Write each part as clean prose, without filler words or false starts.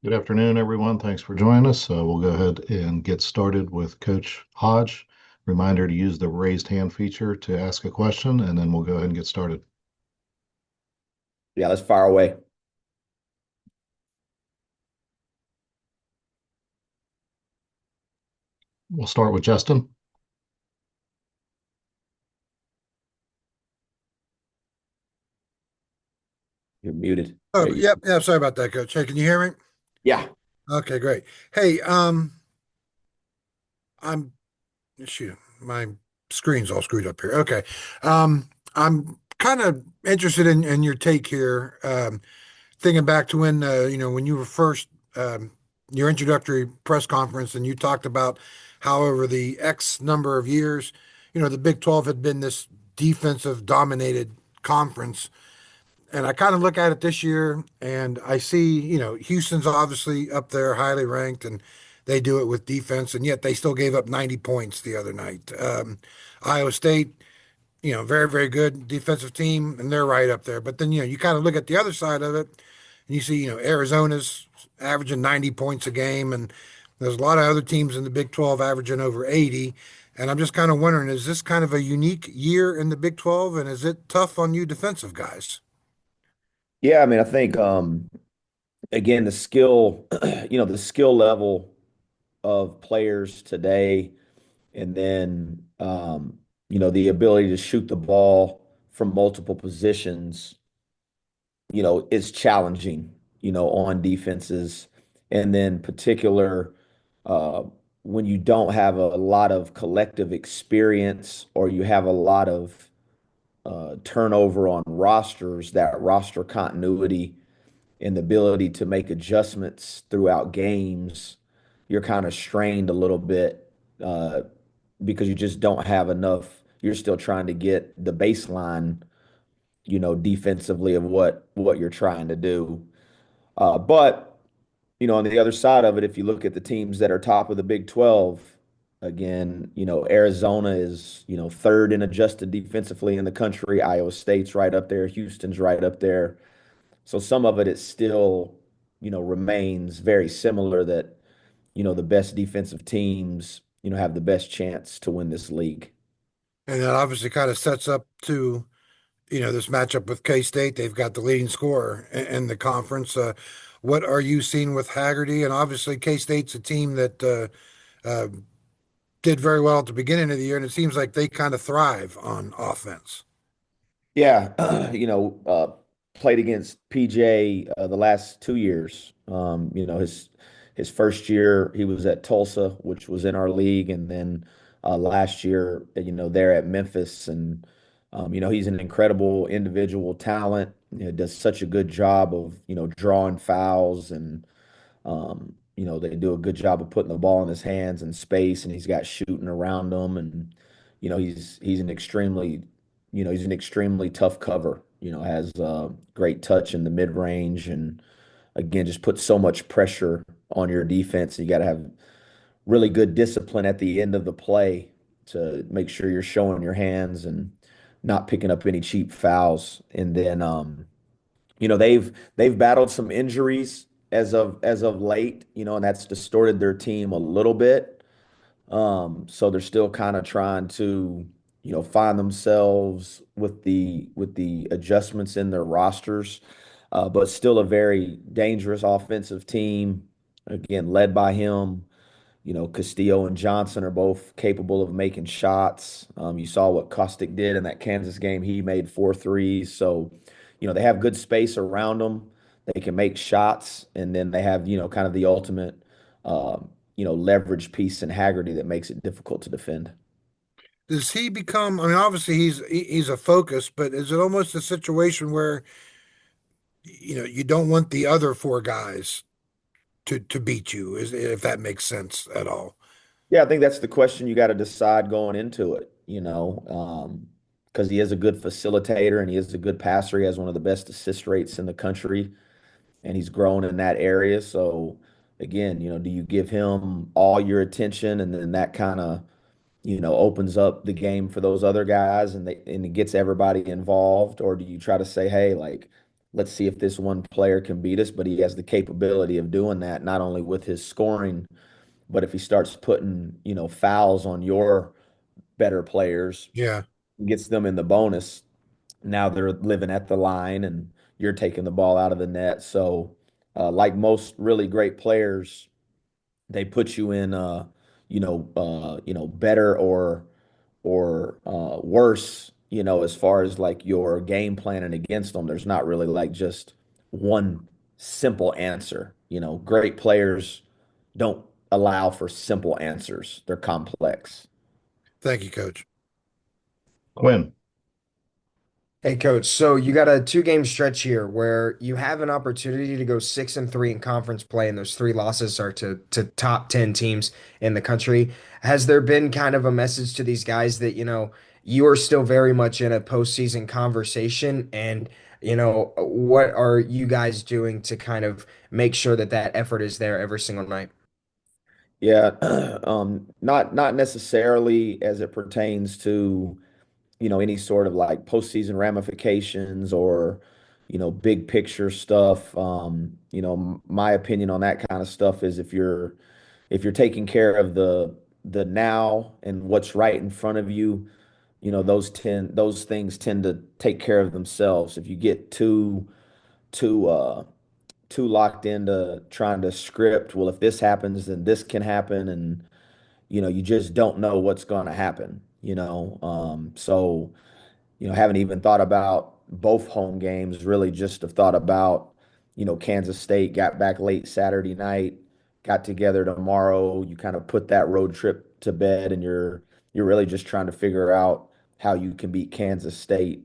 Good afternoon, everyone. Thanks for joining us. We'll go ahead and get started with Coach Hodge. Reminder to use the raised hand feature to ask a question, and then we'll go ahead and get started. Yeah, let's fire away. We'll start with Justin. You're muted. Oh, There you yep, yeah. Sorry about that, Coach. Hey, can you hear me? Yeah. Okay, great. Hey, I'm shoot, my screen's all screwed up here. Okay, I'm kind of interested in your take here. Thinking back to when when you were first your introductory press conference, and you talked about how over the X number of years, the Big 12 had been this defensive dominated conference. And I kind of look at it this year and I see, Houston's obviously up there, highly ranked, and they do it with defense, and yet they still gave up 90 points the other night. Iowa State, very, very good defensive team, and they're right up there. But then, you kind of look at the other side of it and you see, Arizona's averaging 90 points a game, and there's a lot of other teams in the Big 12 averaging over 80. And I'm just kind of wondering, is this kind of a unique year in the Big 12, and is it tough on you defensive guys? Yeah, I mean, I think again, the skill, the skill level of players today, and then the ability to shoot the ball from multiple positions, is challenging, on defenses. And then particular uh when you don't have a lot of collective experience or you have a lot of turnover on rosters, that roster continuity and the ability to make adjustments throughout games, you're kind of strained a little bit uh, because you just don't have enough. You're still trying to get the baseline, defensively of what you're trying to do. But on the other side of it, if you look at the teams that are top of the Big 12, again, Arizona is, third in adjusted defensively in the country. Iowa State's right up there. Houston's right up there. So some of it is still, remains very similar that, the best defensive teams, have the best chance to win this league. And that obviously kind of sets up to, this matchup with K-State. They've got the leading scorer in the conference. What are you seeing with Haggerty? And obviously, K-State's a team that did very well at the beginning of the year, and it seems like they kind of thrive on offense. Yeah, played against PJ the last 2 years. His first year he was at Tulsa, which was in our league, and then last year, there at Memphis, and he's an incredible individual talent. Does such a good job of drawing fouls, and they do a good job of putting the ball in his hands in space, and he's got shooting around him, and he's an extremely he's an extremely tough cover. Has great touch in the mid range, and again, just puts so much pressure on your defense. You got to have really good discipline at the end of the play to make sure you're showing your hands and not picking up any cheap fouls. And then they've battled some injuries as of late, and that's distorted their team a little bit. So they're still kind of trying to, find themselves with the adjustments in their rosters, but still a very dangerous offensive team. Again, led by him. Castillo and Johnson are both capable of making shots. You saw what Kostick did in that Kansas game. He made four threes. So, they have good space around them. They can make shots, and then they have, kind of the ultimate, leverage piece in Haggerty that makes it difficult to defend. Does he become? I mean, obviously he's a focus, but is it almost a situation where you don't want the other four guys to beat you? Is if that makes sense at all? Yeah, I think that's the question you got to decide going into it, because he is a good facilitator and he is a good passer. He has one of the best assist rates in the country, and he's grown in that area. So again, do you give him all your attention and then that kind of, opens up the game for those other guys and it gets everybody involved? Or do you try to say, hey, like, let's see if this one player can beat us, but he has the capability of doing that, not only with his scoring, but if he starts putting, fouls on your better players, Yeah. gets them in the bonus, now they're living at the line and you're taking the ball out of the net. So, like most really great players, they put you in better or worse, as far as like your game planning against them. There's not really like just one simple answer. Great players don't allow for simple answers. They're complex. Thank you, Coach. Quinn. Hey coach, so you got a two-game stretch here where you have an opportunity to go 6-3 in conference play, and those three losses are to top 10 teams in the country. Has there been kind of a message to these guys that, you are still very much in a postseason conversation, and, what are you guys doing to kind of make sure that that effort is there every single night? Yeah, not necessarily as it pertains to any sort of like postseason ramifications or, big picture stuff. My opinion on that kind of stuff is if you're taking care of the now and what's right in front of you, those things tend to take care of themselves. If you get too locked into trying to script, well, if this happens, then this can happen, and you just don't know what's going to happen. So haven't even thought about both home games, really just have thought about, Kansas State got back late Saturday night, got together tomorrow. You kind of put that road trip to bed and you're really just trying to figure out how you can beat Kansas State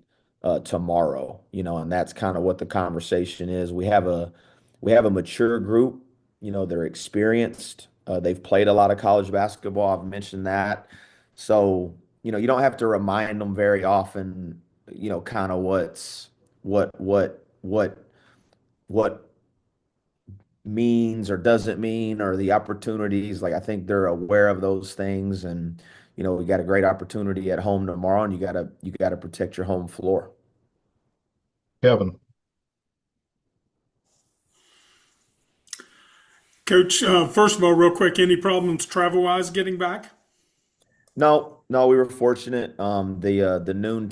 tomorrow, and that's kind of what the conversation is. We have a mature group, they're experienced. They've played a lot of college basketball. I've mentioned that. So, you don't have to remind them very often, kind of what means or doesn't mean or the opportunities. Like I think they're aware of those things, and we got a great opportunity at home tomorrow, and you gotta protect your home floor. Kevin. Coach, first of all, real quick, any problems travel-wise getting back? No, no, we were fortunate. The noon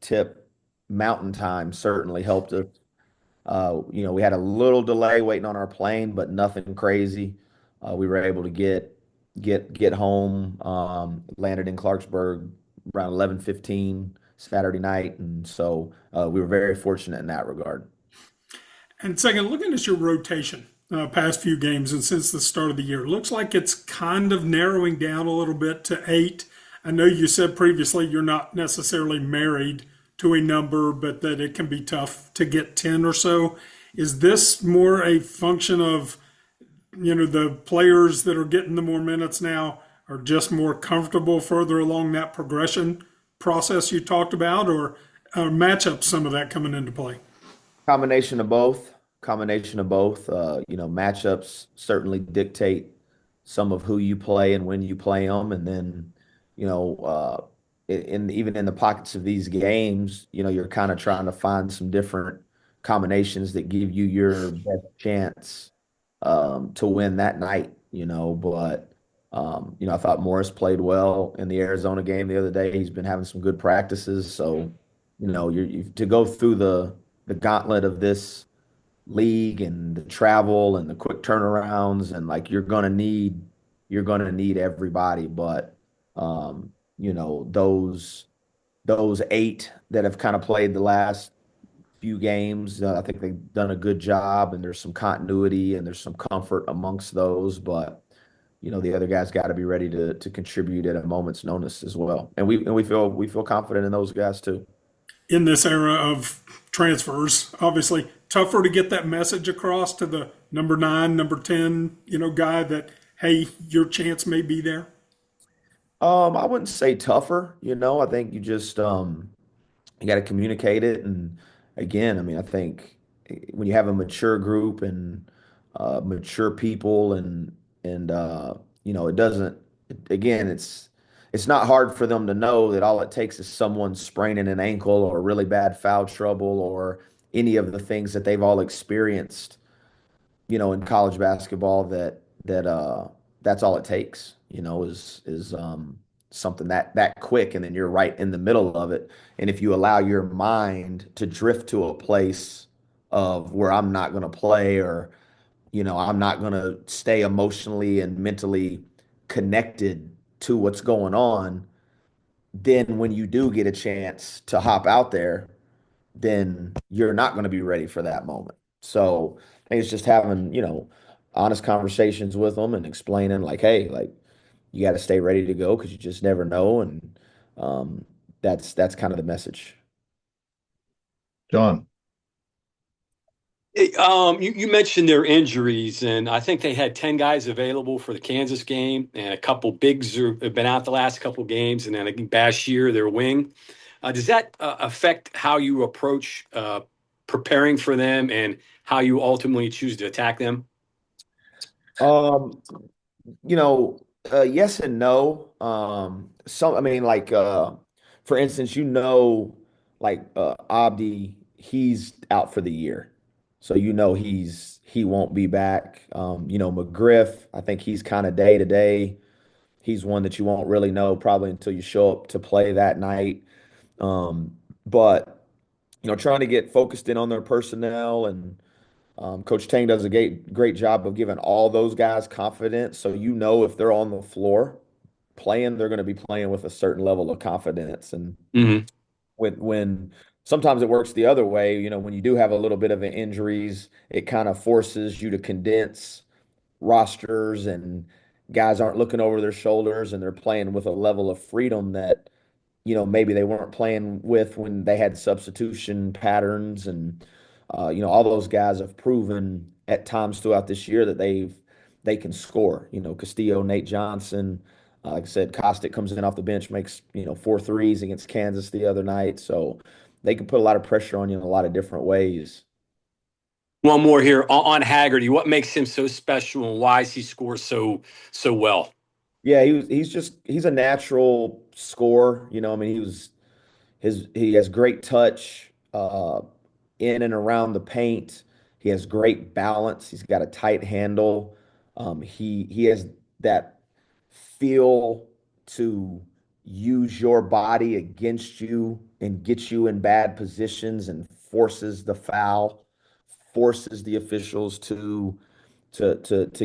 tip mountain time certainly helped us. We had a little delay waiting on our plane, but nothing crazy. We were able to get home. Landed in Clarksburg around 11:15 Saturday night, and so we were very fortunate in that regard. And second, looking at your rotation past few games and since the start of the year, looks like it's kind of narrowing down a little bit to eight. I know you said previously you're not necessarily married to a number, but that it can be tough to get 10 or so. Is this more a function of, the players that are getting the more minutes now are just more comfortable further along that progression process you talked about, or matchups, some of that coming into play? Combination of both. Combination of both. Matchups certainly dictate some of who you play and when you play them, and then you know, even in the pockets of these games, you're kind of trying to find some different combinations that give you your best chance to win that night. But I thought Morris played well in the Arizona game the other day. He's been having some good practices, so to go through the gauntlet of this league and the travel and the quick turnarounds and like you're gonna need everybody, but those eight that have kind of played the last few games, I think they've done a good job, and there's some continuity and there's some comfort amongst those, but the other guys got to be ready to contribute at a moment's notice as well, and we feel confident in those guys too. In this era of transfers, obviously tougher to get that message across to the number nine, number 10, guy that, hey, your chance may be there. I wouldn't say tougher, I think you got to communicate it. And again, I mean, I think when you have a mature group and mature people and it doesn't, again, it's not hard for them to know that all it takes is someone spraining an ankle or really bad foul trouble or any of the things that they've all experienced, in college basketball that's all it takes, is something that quick, and then you're right in the middle of it. And if you allow your mind to drift to a place of where I'm not going to play, or I'm not going to stay emotionally and mentally connected to what's going on, then when you do get a chance to hop out there, then you're not going to be ready for that moment. So I think it's just having, honest conversations with them and explaining like, hey, like you got to stay ready to go because you just never know. And that's kind of the message. John. You mentioned their injuries, and I think they had 10 guys available for the Kansas game, and a couple bigs have been out the last couple games, and then I think Bashir, their wing. Does that affect how you approach preparing for them and how you ultimately choose to attack them? Um, yes and no. I mean, like, for instance, like, Abdi, he's out for the year. So, he won't be back. McGriff, I think he's kind of day to day. He's one that you won't really know probably until you show up to play that night. But, trying to get focused in on their personnel, and Coach Tang does a great job of giving all those guys confidence. So if they're on the floor playing, they're going to be playing with a certain level of confidence. And Mm-hmm. when sometimes it works the other way, when you do have a little bit of an injuries, it kind of forces you to condense rosters, and guys aren't looking over their shoulders, and they're playing with a level of freedom that maybe they weren't playing with when they had substitution patterns. And all those guys have proven at times throughout this year that they can score. Castillo, Nate Johnson, like I said, Kostick comes in off the bench, makes 4 threes against Kansas the other night. So they can put a lot of pressure on you in a lot of different ways. One more here on Haggerty. What makes him so special, and why does he score so well? Yeah, he's a natural scorer. I mean, he has great touch in and around the paint. He has great balance. He's got a tight handle. He has that feel to use your body against you and get you in bad positions, and forces the foul, forces the officials to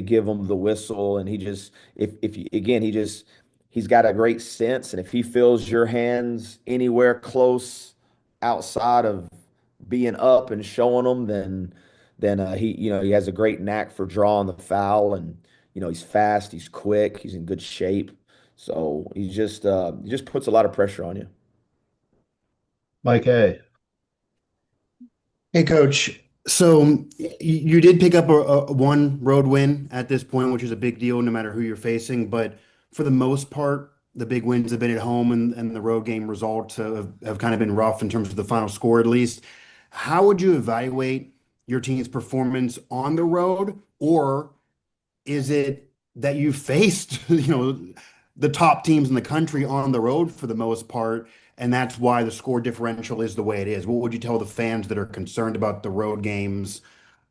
give him the whistle. And he just if you, again he's got a great sense, and if he feels your hands anywhere close outside of being up and showing them, then he has a great knack for drawing the foul. And he's fast, he's quick, he's in good shape. So he just puts a lot of pressure on you. Mike A. Hey, Coach. So you did pick up a one road win at this point, which is a big deal no matter who you're facing. But for the most part, the big wins have been at home, and the road game results have kind of been rough in terms of the final score, at least. How would you evaluate your team's performance on the road? Or is it that you faced, the top teams in the country on the road for the most part, and that's why the score differential is the way it is? What would you tell the fans that are concerned about the road games?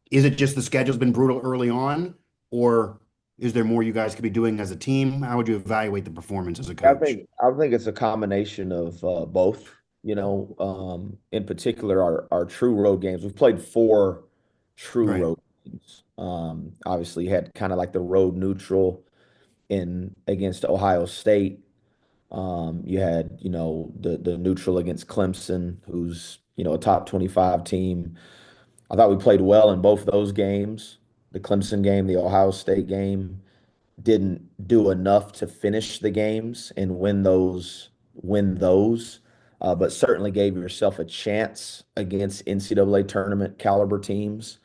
Is it just the schedule's been brutal early on, or is there more you guys could be doing as a team? How would you evaluate the performance as a I coach? think I think it's a combination of both. In particular, our true road games. We've played 4 true Right. road games. Obviously, had kind of like the road neutral in against Ohio State. You had the neutral against Clemson, who's a top 25 team. I thought we played well in both those games. The Clemson game, the Ohio State game, didn't do enough to finish the games and win those, but certainly gave yourself a chance against NCAA tournament caliber teams.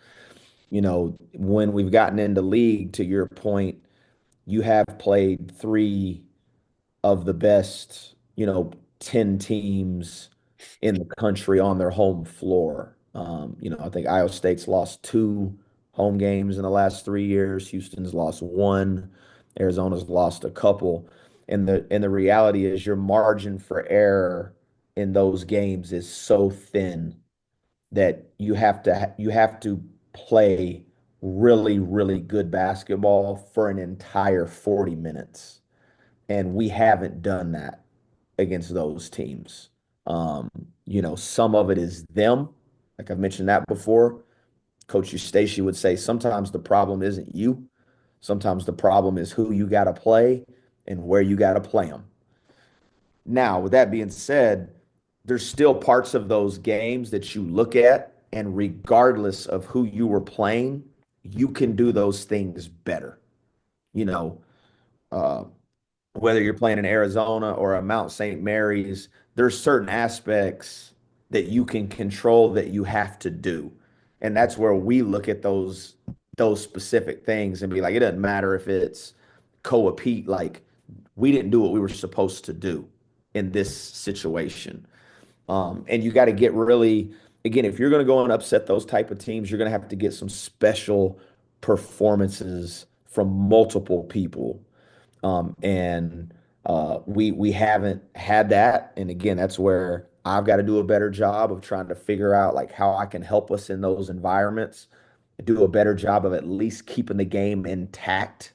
When we've gotten into league, to your point, you have played 3 of the best, 10 teams in the country on their home floor. I think Iowa State's lost 2 home games in the last 3 years. Houston's lost 1. Arizona's lost a couple. And the reality is your margin for error in those games is so thin that you have to play really, really good basketball for an entire 40 minutes. And we haven't done that against those teams. Um, some of it is them. Like I've mentioned that before. Coach Eustace would say sometimes the problem isn't you. Sometimes the problem is who you got to play and where you got to play them. Now, with that being said, there's still parts of those games that you look at, and regardless of who you were playing, you can do those things better. You know, uh, whether you're playing in Arizona or a Mount St. Mary's, there's certain aspects that you can control that you have to do. And that's where we look at those specific things and be like, it doesn't matter if it's co-repeat, like we didn't do what we were supposed to do in this situation. And you got to get really, again, if you're going to go and upset those type of teams, you're going to have to get some special performances from multiple people. And we haven't had that. And again, that's where I've got to do a better job of trying to figure out like how I can help us in those environments, do a better job of at least keeping the game intact,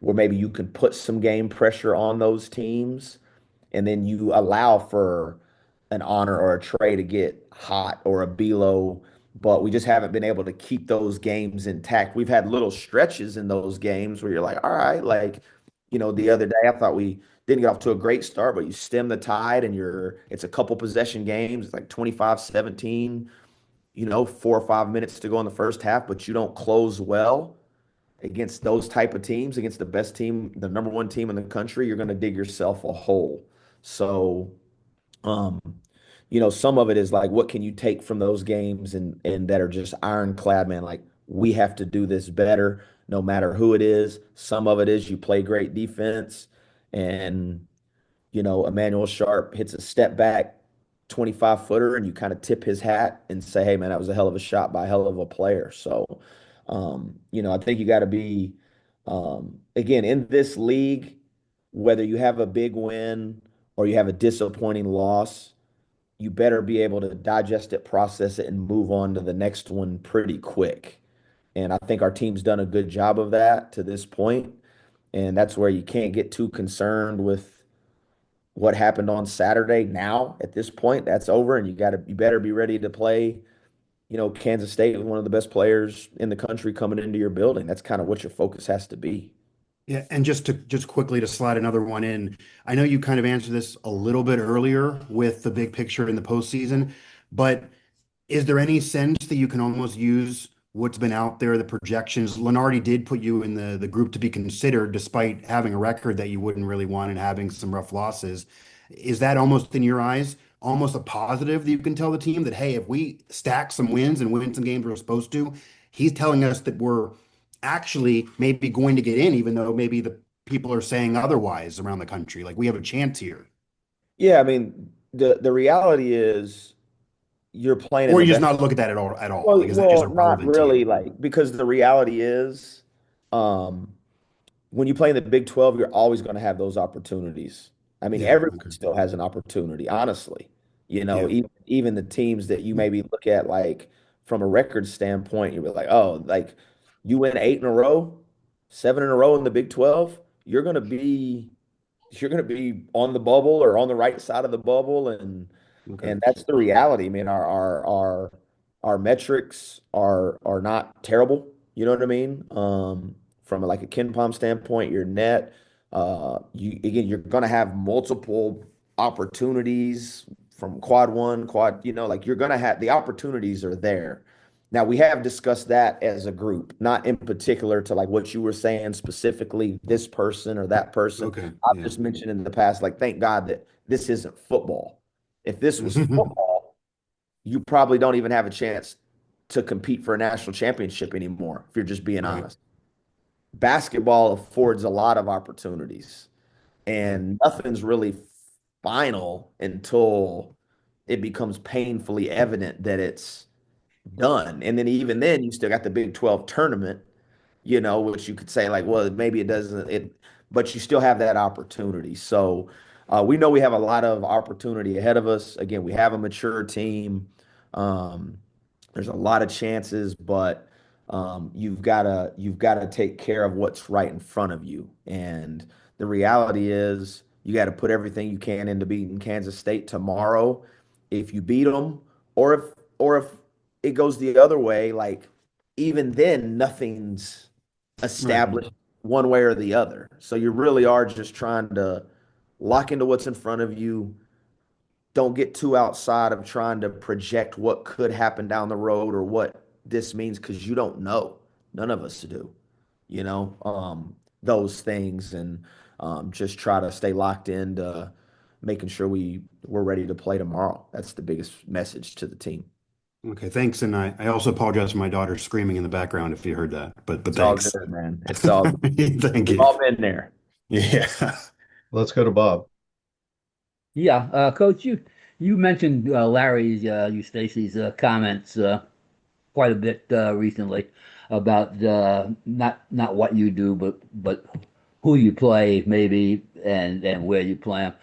where maybe you can put some game pressure on those teams, and then you allow for an honor or a Trey to get hot or a Belo, but we just haven't been able to keep those games intact. We've had little stretches in those games where you're like, all right, like, the other day I thought we didn't get off to a great start, but you stem the tide and it's a couple possession games. It's like 25-17, 4 or 5 minutes to go in the first half, but you don't close well against those type of teams, against the best team, the number one team in the country, you're going to dig yourself a hole. So, um, some of it is like, what can you take from those games and that are just ironclad, man? Like, we have to do this better, no matter who it is. Some of it is you play great defense, and Emmanuel Sharp hits a step back 25 footer, and you kind of tip his hat and say, hey, man, that was a hell of a shot by a hell of a player. So, I think you got to be, again, in this league, whether you have a big win or you have a disappointing loss, you better be able to digest it, process it, and move on to the next one pretty quick. And I think our team's done a good job of that to this point. And that's where you can't get too concerned with what happened on Saturday. Now, at this point, that's over, and you better be ready to play, Kansas State with one of the best players in the country coming into your building. That's kind of what your focus has to be. Yeah, and just quickly to slide another one in, I know you kind of answered this a little bit earlier with the big picture in the postseason, but is there any sense that you can almost use what's been out there, the projections? Lenardi did put you in the group to be considered, despite having a record that you wouldn't really want and having some rough losses. Is that almost in your eyes, almost a positive that you can tell the team that, hey, if we stack some wins and win some games we're supposed to, he's telling us that we're actually maybe going to get in, even though maybe the people are saying otherwise around the country. Like we have a chance here. Yeah, I mean, the reality is you're playing in Or the you just best. not look at that at all. Well, Like, is well, it not relevant to really, you? like because the reality is, um, when you play in the Big 12, you're always going to have those opportunities. I mean, Yeah. everyone Okay. still has an opportunity, honestly. Yeah. Even the teams that you maybe look at like from a record standpoint, you're like, oh, like you win 8 in a row, 7 in a row in the Big 12, you're gonna be on the bubble or on the right side of the bubble, and Okay. and that's the reality. I mean, our metrics are not terrible. You know what I mean? From like a Ken Palm standpoint, your net, you're gonna have multiple opportunities from quad one, quad. Like you're gonna have the opportunities are there. Now we have discussed that as a group, not in particular to like what you were saying specifically, this person or that person. Okay. I've Yeah. just mentioned in the past, like, thank God that this isn't football. If this was football, you probably don't even have a chance to compete for a national championship anymore, if you're just being Right. honest. Basketball affords a lot of opportunities, Yeah. and nothing's really final until it becomes painfully evident that it's done. And then even then, you still got the Big 12 tournament, which you could say like, well, maybe it doesn't. but you still have that opportunity. So we know we have a lot of opportunity ahead of us. Again, we have a mature team. Um, there's a lot of chances, but you've gotta take care of what's right in front of you. And the reality is, you got to put everything you can into beating Kansas State tomorrow. If you beat them, or if it goes the other way, like even then, nothing's Right. established one way or the other. So you really are just trying to lock into what's in front of you. Don't get too outside of trying to project what could happen down the road or what this means because you don't know. None of us do, those things, and just try to stay locked into making sure we're ready to play tomorrow. That's the biggest message to the team. Okay, thanks. And I also apologize for my daughter screaming in the background if you heard that, but It's all thanks. good, man. It's all good. Thank We've you. all been there. Yeah. Let's go to Bob. Yeah, Coach, you mentioned Larry Eustace's comments quite a bit recently about not what you do, but who you play maybe and where you play them.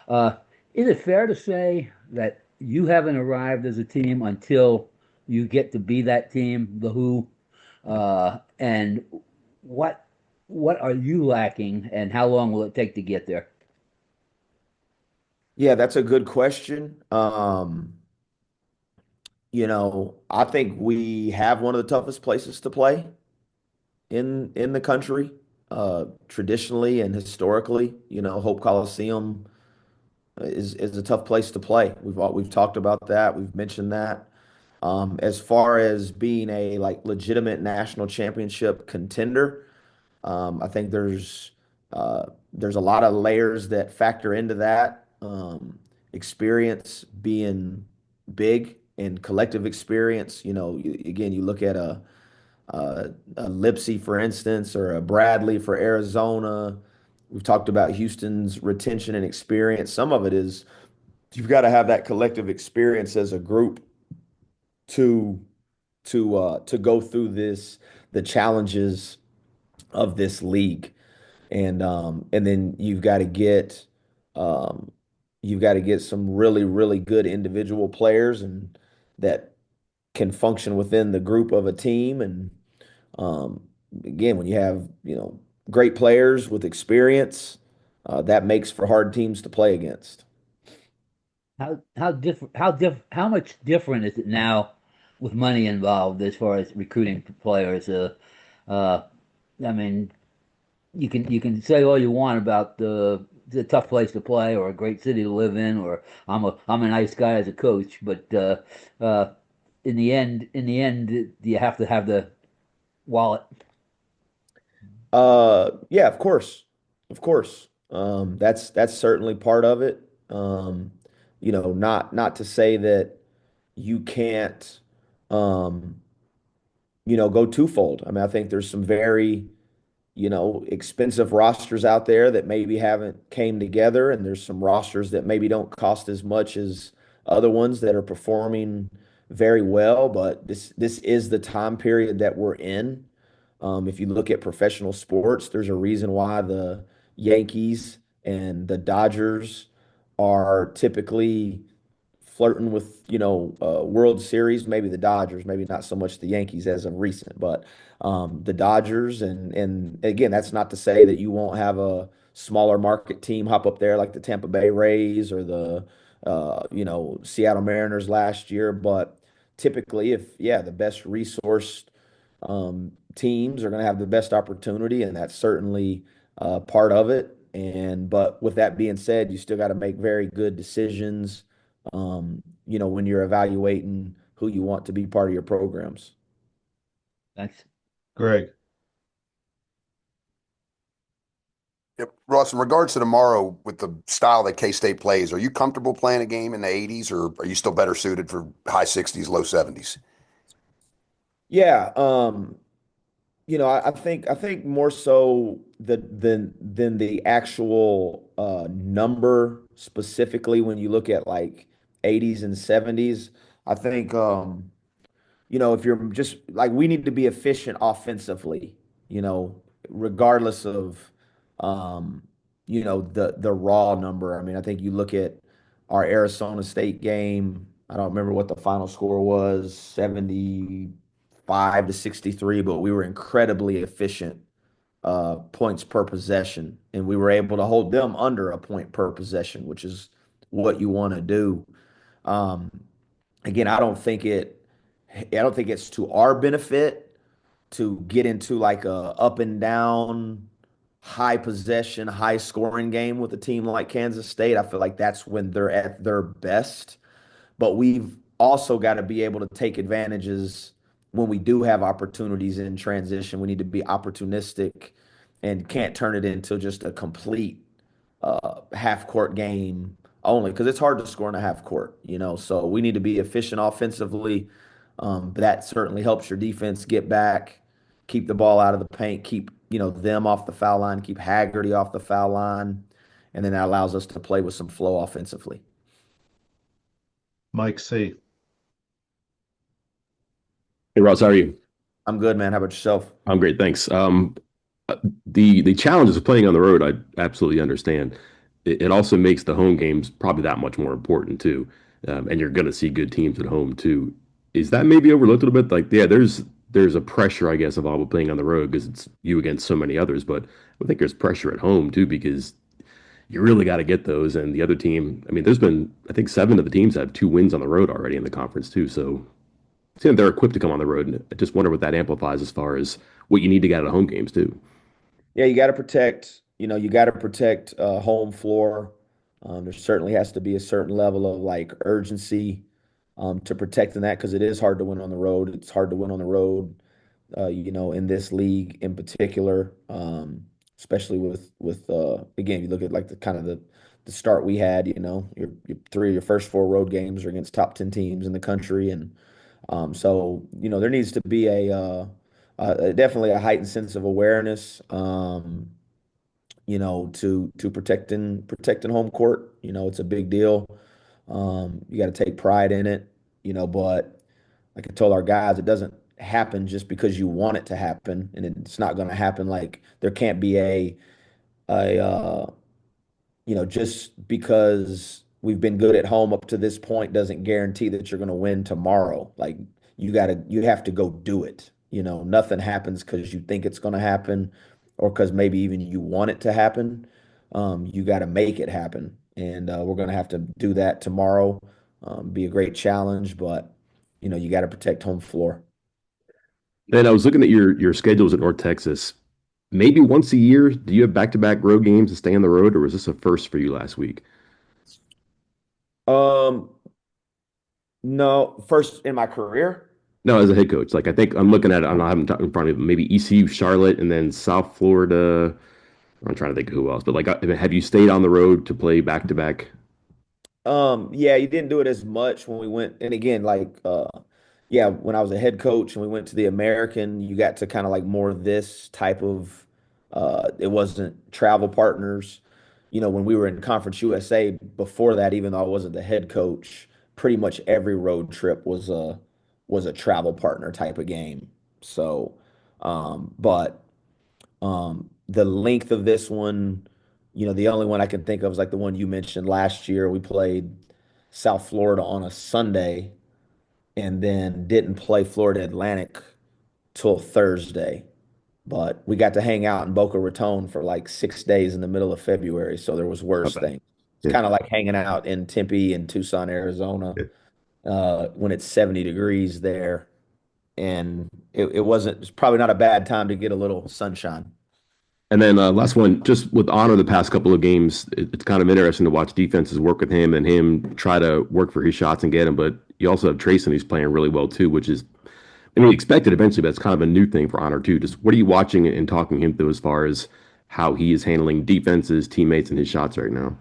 Uh, is it fair to say that you haven't arrived as a team until you get to be that team, the who, and what what are you lacking, and how long will it take to get there? Yeah, that's a good question. I think we have one of the toughest places to play in the country, traditionally and historically. Hope Coliseum is a tough place to play. We've talked about that. We've mentioned that. As far as being a like legitimate national championship contender, I think there's a lot of layers that factor into that. Experience being big and collective experience. Again, you look at a Lipsy, for instance, or a Bradley for Arizona. We've talked about Houston's retention and experience. Some of it is you've got to have that collective experience as a group to to go through the challenges of this league. And then um you've got to get some really, really good individual players and that can function within the group of a team. And um again, when you have, great players with experience, that makes for hard teams to play against. How much different is it now with money involved as far as recruiting players? Uh, I mean, you can say all you want about the tough place to play or a great city to live in, or I'm a nice guy as a coach, but in the end, do you have to have the wallet? Yeah, of course. Of course. That's certainly part of it. Not to say that you can't um, go twofold. I mean, I think there's some very, expensive rosters out there that maybe haven't came together, and there's some rosters that maybe don't cost as much as other ones that are performing very well. But this is the time period that we're in. If you look at professional sports, there's a reason why the Yankees and the Dodgers are typically flirting with, World Series. Maybe the Dodgers, maybe not so much the Yankees as of recent, but the Dodgers. And again, that's not to say that you won't have a smaller market team hop up there like the Tampa Bay Rays or the Seattle Mariners last year. But typically, if yeah, the best resourced teams are going to have the best opportunity, and that's certainly part of it. But with that being said, you still got to make very good decisions, when you're evaluating who you want to be part of your programs. Thanks. Greg. Yep. Ross, in regards to tomorrow with the style that K-State plays, are you comfortable playing a game in the 80s or are you still better suited for high 60s, low 70s? Yeah, I think more so than the actual number specifically when you look at like 80s and 70s. I think if you're just like we need to be efficient offensively, you know, regardless of um, the raw number. I mean, I think you look at our Arizona State game. I don't remember what the final score was, 75 to 63, but we were incredibly efficient points per possession, and we were able to hold them under a point per possession, which is what you want to do. Um, Again, I don't think it's to our benefit to get into like a up and down, high possession, high scoring game with a team like Kansas State. I feel like that's when they're at their best. But we've also got to be able to take advantages when we do have opportunities in transition. We need to be opportunistic and can't turn it into just a complete half court game only because it's hard to score in a half court, So we need to be efficient offensively. That certainly helps your defense get back, keep the ball out of the paint, keep them off the foul line, keep Haggerty off the foul line, and then that allows us to play with some flow offensively. Mike C. Hey Ross, how are you? I'm good, man. How about yourself? I'm great, thanks. The challenges of playing on the road, I absolutely understand. It also makes the home games probably that much more important too, and you're going to see good teams at home too. Is that maybe overlooked a little bit? Like, yeah, there's a pressure, I guess, of all playing on the road because it's you against so many others. But I think there's pressure at home too because you really got to get those. And the other team, I mean, there's been I think seven of the teams have two wins on the road already in the conference too. So seeing they're equipped to come on the road, and I just wonder what that amplifies as far as what you need to get out of home games too. Yeah, you got to protect home floor. There certainly has to be a certain level of like urgency to protecting that because it is hard to win on the road. It's hard to win on the road, in this league in particular, especially with again, you look at like the kind of the start we had. Your three of your first four road games are against top 10 teams in the country, and so there needs to be definitely a heightened sense of awareness. To protecting home court. It's a big deal. You got to take pride in it. But like I told our guys, it doesn't happen just because you want it to happen, and it's not going to happen. Like there can't be a just because we've been good at home up to this point doesn't guarantee that you're going to win tomorrow. Like you have to go do it. Nothing happens because you think it's going to happen or because maybe even you want it to happen. You got to make it happen. And we're going to have to do that tomorrow. Be a great challenge, but you got to protect home floor. And I was looking at your schedules at North Texas. Maybe once a year, do you have back-to-back road games to stay on the road, or was this a first for you last week? Um, no, first in my career. No, as a head coach, like I think I'm looking at it. I'm not having it in front of me. Maybe ECU, Charlotte, and then South Florida. I'm trying to think of who else, but like, have you stayed on the road to play back-to-back? Yeah, you didn't do it as much when we went, and again, like, yeah, when I was a head coach and we went to the American, you got to kind of like more this type of, it wasn't travel partners. When we were in Conference USA before that, even though I wasn't the head coach, pretty much every road trip was a travel partner type of game. So, but the length of this one, the only one I can think of is like the one you mentioned last year. We played South Florida on a Sunday and then didn't play Florida Atlantic till Thursday. But we got to hang out in Boca Raton for like 6 days in the middle of February. So there was Not worse bad. things. It's Yeah. kind of like hanging out in Tempe and Tucson, Arizona, Yeah. when it's 70 degrees there. And it's probably not a bad time to get a little sunshine. And then last one, just with Honor the past couple of games, it's kind of interesting to watch defenses work with him and him try to work for his shots and get him. But you also have Trayson who's playing really well too, which is, I mean, expected eventually, but it's kind of a new thing for Honor too. Just what are you watching and talking him through as far as how he is handling defenses, teammates, and his shots right now?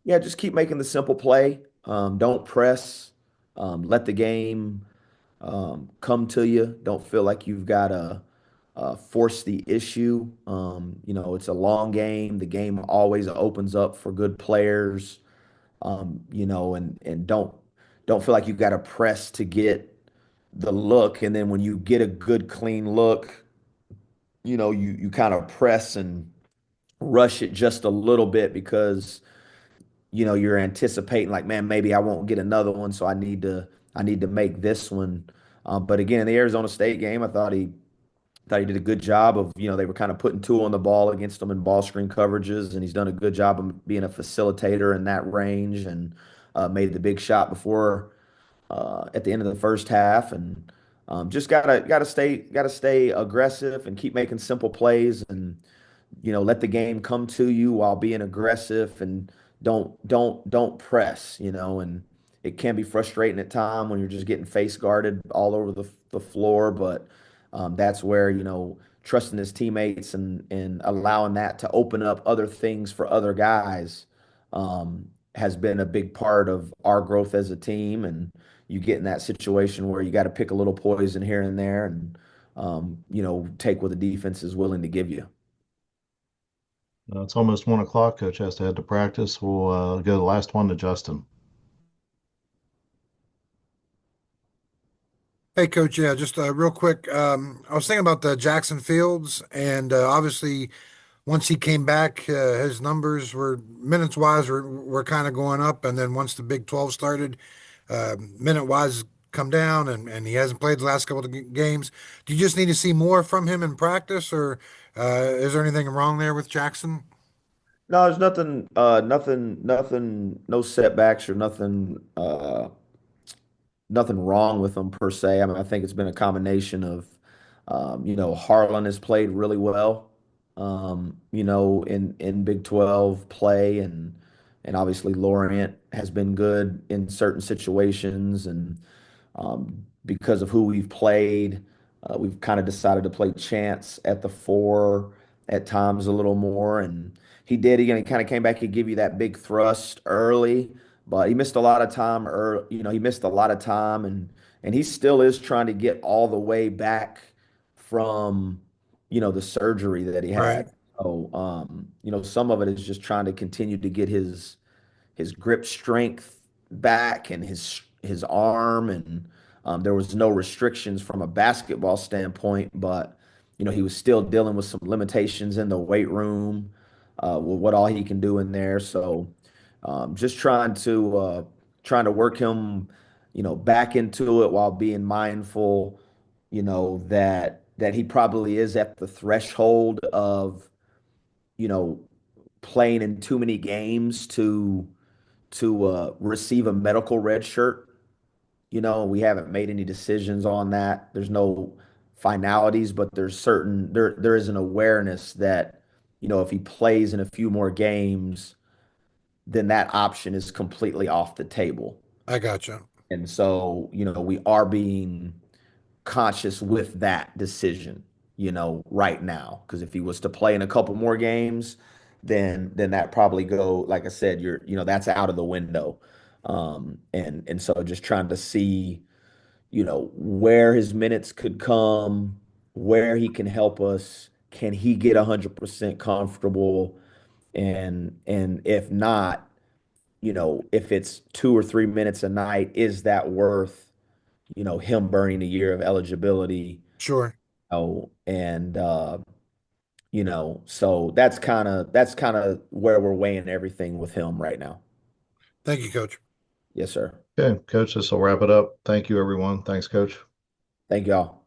Yeah, just keep making the simple play. Don't press. Let the game come to you. Don't feel like you've got to force the issue. It's a long game. The game always opens up for good players. And don't feel like you got to press to get the look. And then when you get a good clean look, you kind of press and rush it just a little bit because you're anticipating like, man, maybe I won't get another one, so I need to make this one. But again, in the Arizona State game, I thought he did a good job of, they were kind of putting two on the ball against him in ball screen coverages, and he's done a good job of being a facilitator in that range and made the big shot before at the end of the first half, and just gotta stay aggressive and keep making simple plays, and let the game come to you while being aggressive, and don't press, and it can be frustrating at time when you're just getting face guarded all over the floor, but that's where, trusting his teammates and allowing that to open up other things for other guys has been a big part of our growth as a team. And you get in that situation where you got to pick a little poison here and there and, take what the defense is willing to give you. It's almost 1 o'clock. Coach has to head to practice. We'll go the last one to Justin. Hey, Coach. Yeah, just real quick. I was thinking about the Jackson Fields, and obviously, once he came back, his numbers were minutes wise were kind of going up, and then once the Big 12 started, minute wise come down, and he hasn't played the last couple of games. Do you just need to see more from him in practice, or is there anything wrong there with Jackson? No, there's nothing, no setbacks or nothing wrong with them per se. I mean, I think it's been a combination of, Harlan has played really well, in Big 12 play, and obviously Lorient has been good in certain situations, and because of who we've played, we've kind of decided to play Chance at the four at times a little more, and he did. He kind of came back and give you that big thrust early, but he missed a lot of time, or he missed a lot of time, and he still is trying to get all the way back from the surgery that he Right. had. So some of it is just trying to continue to get his grip strength back and his arm, and there was no restrictions from a basketball standpoint, but he was still dealing with some limitations in the weight room with what all he can do in there. So just trying to work him, back into it while being mindful, that he probably is at the threshold of, you know, playing in too many games to receive a medical red shirt. We haven't made any decisions on that. There's no finalities, but there is an awareness that, if he plays in a few more games, then that option is completely off the table. I gotcha. And so, we are being conscious with that decision, right now. Because if he was to play in a couple more games, then that probably go, like I said, that's out of the window. And so just trying to see, where his minutes could come, where he can help us. Can he get 100% comfortable? And if not, if it's 2 or 3 minutes a night, is that worth, him burning a year of eligibility? Sure. And so that's kind of where we're weighing everything with him right now. Thank you, Coach. Yes, sir. Okay, Coach, this will wrap it up. Thank you, everyone. Thanks, Coach. Thank y'all.